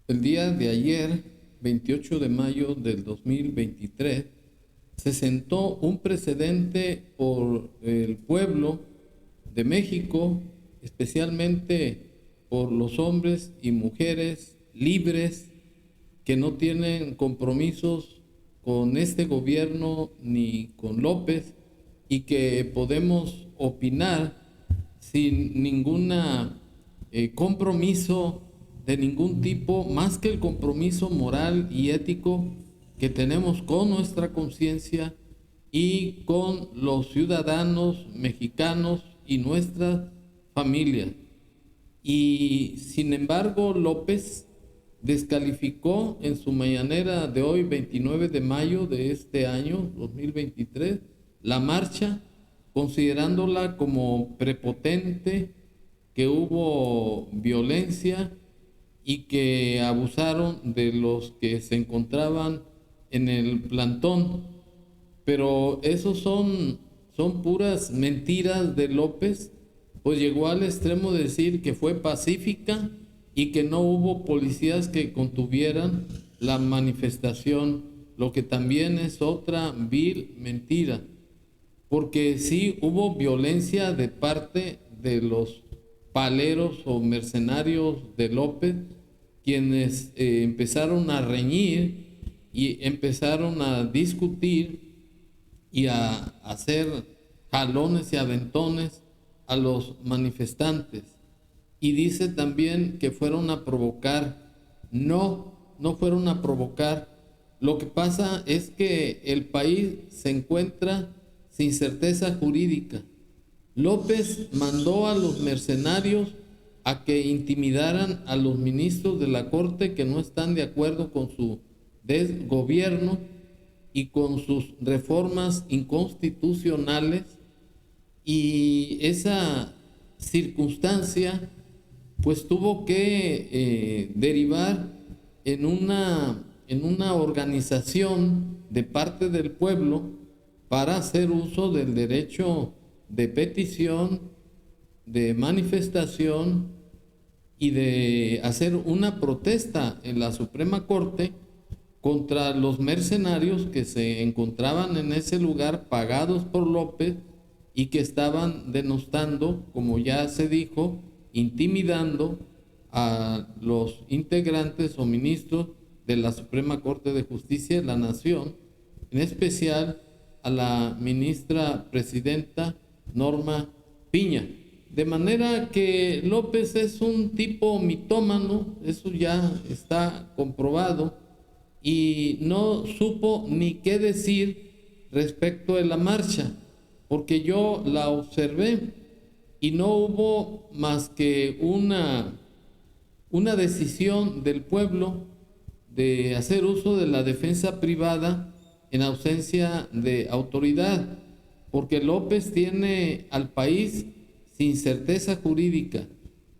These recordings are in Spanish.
El día de ayer, 28 de mayo del 2023, se sentó un precedente por el pueblo de México, especialmente por los hombres y mujeres libres que no tienen compromisos con este gobierno ni con López, y que podemos opinar sin ninguna compromiso de ningún tipo, más que el compromiso moral y ético que tenemos con nuestra conciencia y con los ciudadanos mexicanos y nuestras familias. Y sin embargo, López descalificó en su mañanera de hoy, 29 de mayo de este año 2023, la marcha, considerándola como prepotente, que hubo violencia y que abusaron de los que se encontraban en el plantón. Pero esos son puras mentiras de López, pues llegó al extremo de decir que fue pacífica y que no hubo policías que contuvieran la manifestación, lo que también es otra vil mentira, porque sí hubo violencia de parte de los paleros o mercenarios de López, quienes empezaron a reñir y empezaron a discutir y a hacer jalones y aventones a los manifestantes. Y dice también que fueron a provocar. No fueron a provocar. Lo que pasa es que el país se encuentra sin certeza jurídica. López mandó a los mercenarios a que intimidaran a los ministros de la Corte que no están de acuerdo con su desgobierno y con sus reformas inconstitucionales, y esa circunstancia pues tuvo que derivar en una organización de parte del pueblo para hacer uso del derecho de petición, de manifestación y de hacer una protesta en la Suprema Corte contra los mercenarios que se encontraban en ese lugar, pagados por López, y que estaban denostando, como ya se dijo, intimidando a los integrantes o ministros de la Suprema Corte de Justicia de la Nación, en especial a la ministra presidenta Norma Piña. De manera que López es un tipo mitómano, eso ya está comprobado, y no supo ni qué decir respecto de la marcha, porque yo la observé y no hubo más que una decisión del pueblo de hacer uso de la defensa privada en ausencia de autoridad, porque López tiene al país sin certeza jurídica.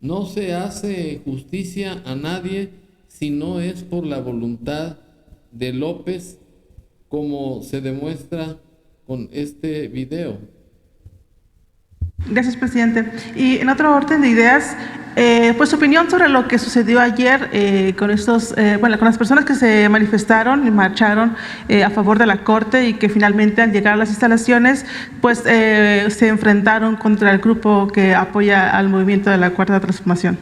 No se hace justicia a nadie si no es por la voluntad de López, como se demuestra con este video. Gracias, presidente. Y en otro orden de ideas, pues su opinión sobre lo que sucedió ayer con con las personas que se manifestaron y marcharon a favor de la Corte, y que finalmente al llegar a las instalaciones pues se enfrentaron contra el grupo que apoya al movimiento de la Cuarta Transformación.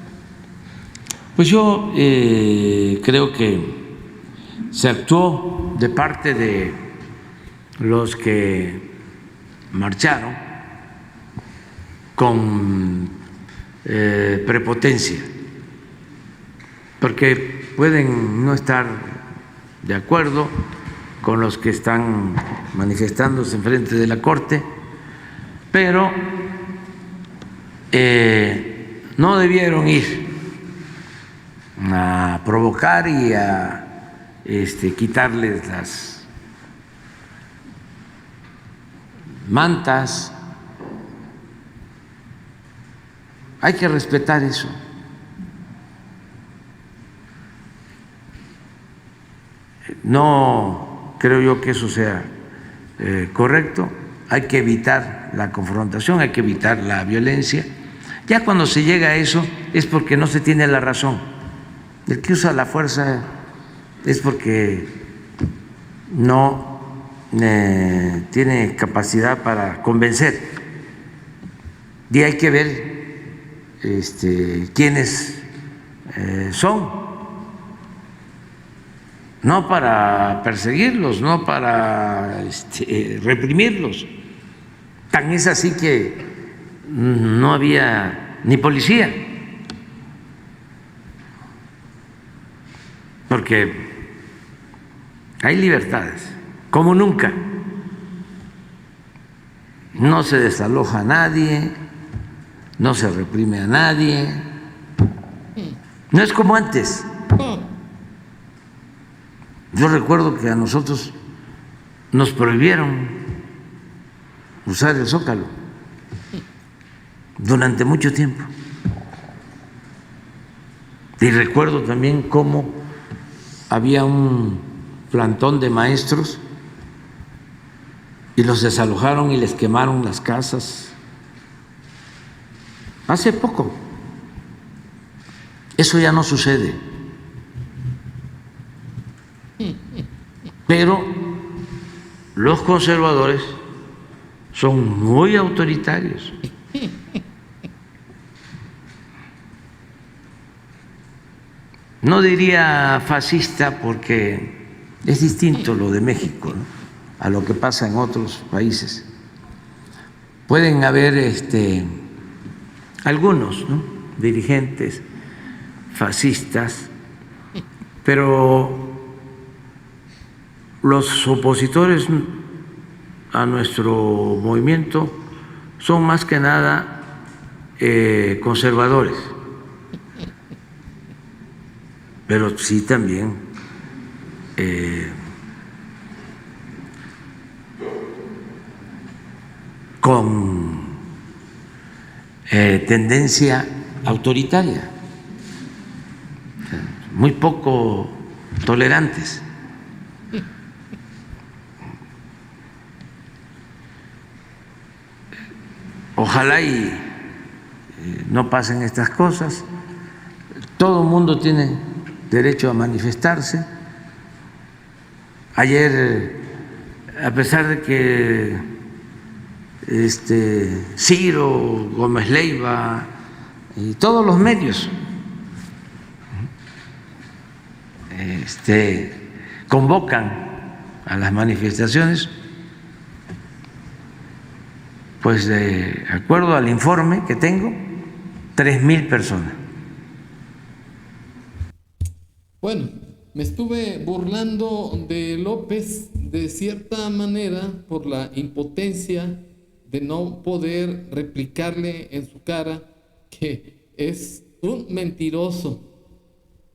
Pues yo creo que se actuó de parte de los que marcharon con prepotencia, porque pueden no estar de acuerdo con los que están manifestándose enfrente de la Corte, pero no debieron ir a provocar y a quitarles las mantas. Hay que respetar eso. No creo yo que eso sea correcto. Hay que evitar la confrontación, hay que evitar la violencia. Ya cuando se llega a eso es porque no se tiene la razón. El que usa la fuerza es porque no tiene capacidad para convencer. Y hay que ver quiénes son, no para perseguirlos, no para reprimirlos. Tan es así que no había ni policía, porque hay libertades, como nunca. No se desaloja a nadie, no se reprime a nadie, no es como antes. Yo recuerdo que a nosotros nos prohibieron usar el Zócalo durante mucho tiempo. Y recuerdo también cómo había un plantón de maestros y los desalojaron y les quemaron las casas. Hace poco. Eso ya no sucede. Pero los conservadores son muy autoritarios. No diría fascista porque es distinto lo de México, ¿no?, a lo que pasa en otros países. Pueden haber algunos, ¿no?, dirigentes fascistas, pero los opositores a nuestro movimiento son más que nada conservadores, pero sí también con tendencia autoritaria, muy poco tolerantes. Ojalá y no pasen estas cosas. Todo el mundo tiene derecho a manifestarse. Ayer, a pesar de que Ciro, Gómez Leiva y todos los medios convocan a las manifestaciones, pues de acuerdo al informe que tengo, 3,000 personas. Bueno, me estuve burlando de López de cierta manera por la impotencia de no poder replicarle en su cara que es un mentiroso,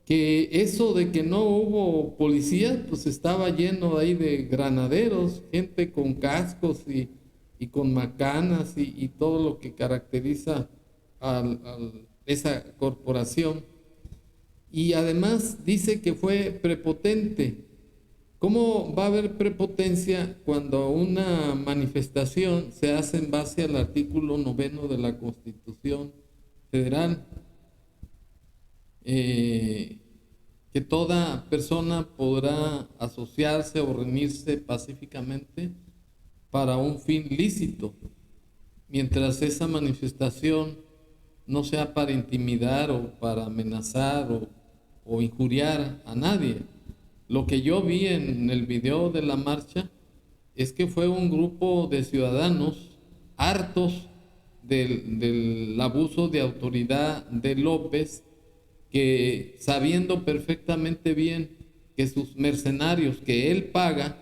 que eso de que no hubo policía, pues estaba lleno ahí de granaderos, gente con cascos y con macanas y todo lo que caracteriza a esa corporación. Y además dice que fue prepotente. ¿Cómo va a haber prepotencia cuando una manifestación se hace en base al artículo 9 de la Constitución Federal? Que toda persona podrá asociarse o reunirse pacíficamente para un fin lícito, mientras esa manifestación no sea para intimidar o para amenazar o injuriar a nadie. Lo que yo vi en el video de la marcha es que fue un grupo de ciudadanos hartos del abuso de autoridad de López, que sabiendo perfectamente bien que sus mercenarios que él paga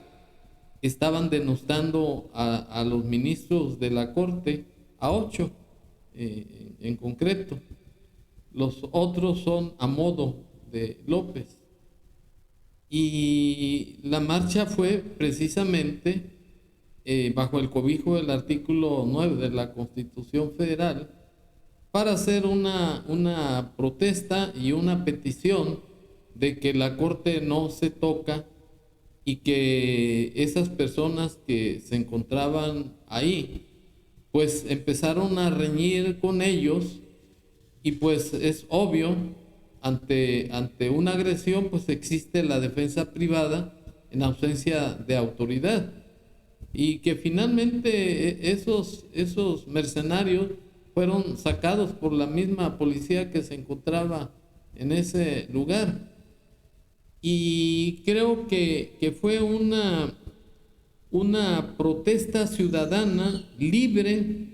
estaban denostando a los ministros de la Corte, a 8 en concreto. Los otros son a modo de López. Y la marcha fue precisamente bajo el cobijo del artículo 9 de la Constitución Federal para hacer una protesta y una petición de que la Corte no se toca y que esas personas que se encontraban ahí pues empezaron a reñir con ellos, y pues es obvio ante una agresión, pues existe la defensa privada en ausencia de autoridad. Y que finalmente esos mercenarios fueron sacados por la misma policía que se encontraba en ese lugar. Y creo que fue una protesta ciudadana libre,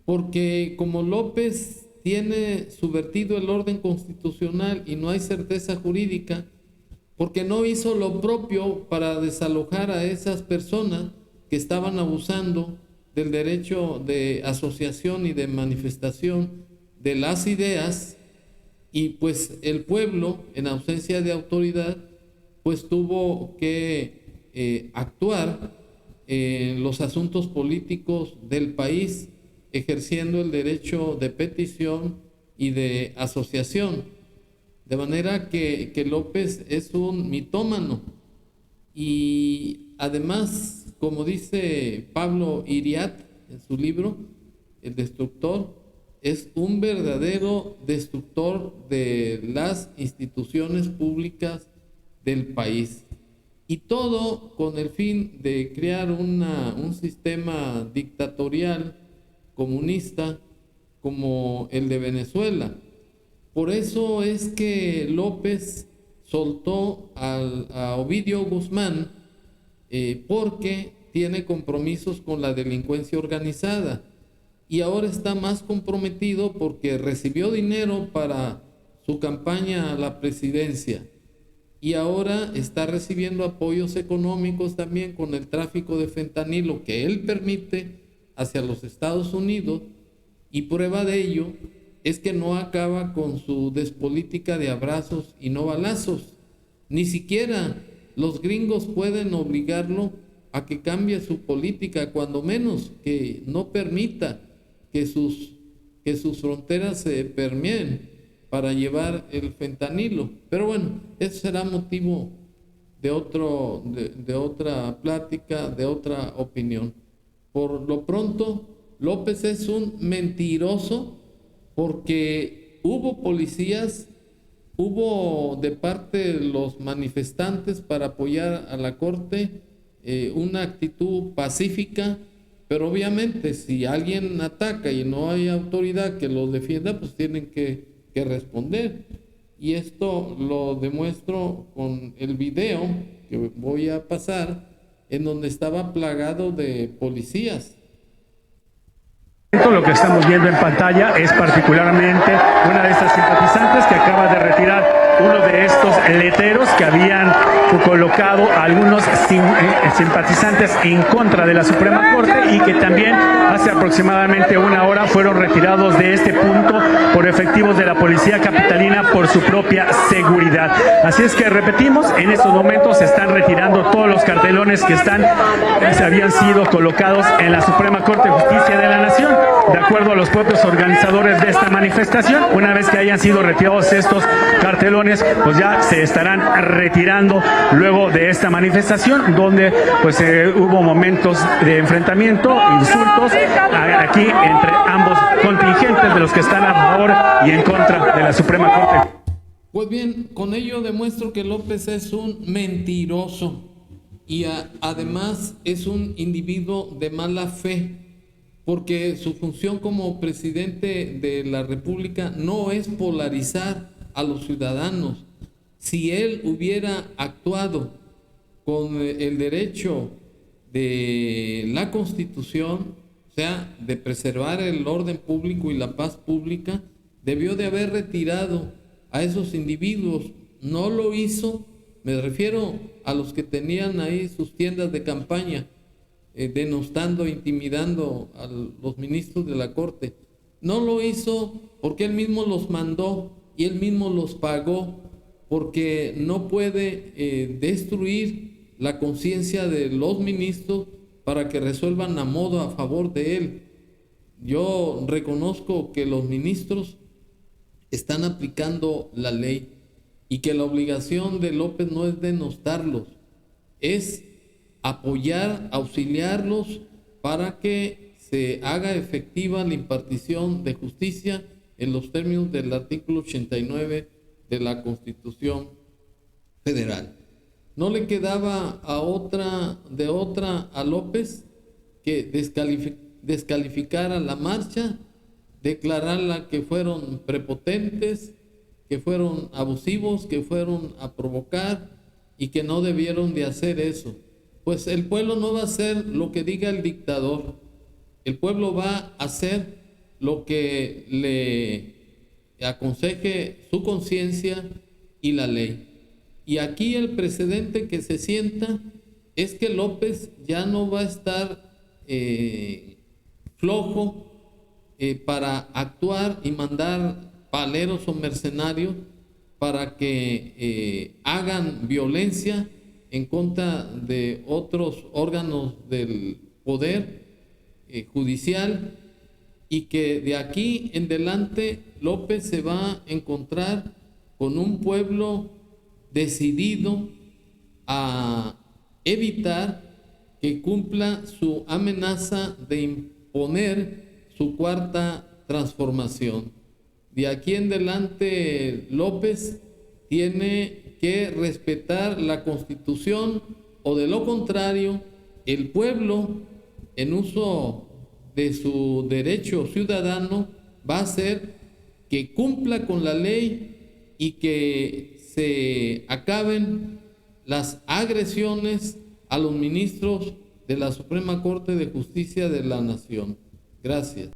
porque como López tiene subvertido el orden constitucional y no hay certeza jurídica, porque no hizo lo propio para desalojar a esas personas que estaban abusando del derecho de asociación y de manifestación de las ideas, y pues el pueblo, en ausencia de autoridad, pues tuvo que actuar en los asuntos políticos del país, ejerciendo el derecho de petición y de asociación. De manera que López es un mitómano, y además, como dice Pablo Iriart en su libro, El Destructor, es un verdadero destructor de las instituciones públicas del país. Y todo con el fin de crear un sistema dictatorial comunista como el de Venezuela. Por eso es que López soltó a Ovidio Guzmán, porque tiene compromisos con la delincuencia organizada, y ahora está más comprometido porque recibió dinero para su campaña a la presidencia, y ahora está recibiendo apoyos económicos también con el tráfico de fentanilo que él permite hacia los Estados Unidos, y prueba de ello es que no acaba con su despolítica de abrazos y no balazos. Ni siquiera los gringos pueden obligarlo a que cambie su política, cuando menos que no permita que sus fronteras se permeen para llevar el fentanilo. Pero bueno, eso será motivo de otra plática, de otra opinión. Por lo pronto, López es un mentiroso, porque hubo policías, hubo de parte de los manifestantes para apoyar a la Corte una actitud pacífica, pero obviamente si alguien ataca y no hay autoridad que los defienda, pues tienen que responder. Y esto lo demuestro con el video que voy a pasar, en donde estaba plagado de policías. Lo que estamos viendo en pantalla es particularmente una de estas simpatizantes que acaba de retirar uno de estos letreros que habían colocado a algunos simpatizantes en contra de la Suprema Corte, y que también hace aproximadamente una hora fueron retirados de este punto por efectivos de la Policía Capitalina por su propia seguridad. Así es que repetimos, en estos momentos se están retirando todos los cartelones que habían sido colocados en la Suprema Corte de Justicia de la Nación. De acuerdo a los propios organizadores de esta manifestación, una vez que hayan sido retirados estos cartelones, pues ya se estarán retirando luego de esta manifestación, donde pues hubo momentos de enfrentamiento, insultos aquí entre ambos contingentes de los que están a favor y en contra de la Suprema Corte. Pues bien, con ello demuestro que López es un mentiroso, y además es un individuo de mala fe, porque su función como presidente de la República no es polarizar a los ciudadanos. Si él hubiera actuado con el derecho de la Constitución, o sea, de preservar el orden público y la paz pública, debió de haber retirado a esos individuos. No lo hizo. Me refiero a los que tenían ahí sus tiendas de campaña, denostando, intimidando a los ministros de la Corte. No lo hizo porque él mismo los mandó y él mismo los pagó, porque no puede destruir la conciencia de los ministros para que resuelvan a modo a favor de él. Yo reconozco que los ministros están aplicando la ley, y que la obligación de López no es denostarlos, es apoyar, auxiliarlos para que se haga efectiva la impartición de justicia en los términos del artículo 89 de la Constitución Federal. No le quedaba de otra a López que descalificar a la marcha, declararla que fueron prepotentes, que fueron abusivos, que fueron a provocar y que no debieron de hacer eso. Pues el pueblo no va a hacer lo que diga el dictador, el pueblo va a hacer lo que le aconseje su conciencia y la ley. Y aquí el precedente que se sienta es que López ya no va a estar flojo para actuar y mandar paleros o mercenarios para que hagan violencia en contra de otros órganos del poder judicial, y que de aquí en adelante López se va a encontrar con un pueblo decidido a evitar que cumpla su amenaza de imponer su cuarta transformación. De aquí en adelante López tiene que respetar la Constitución, o de lo contrario el pueblo, en uso de su derecho ciudadano, va a hacer que cumpla con la ley y que se acaben las agresiones a los ministros de la Suprema Corte de Justicia de la Nación. Gracias.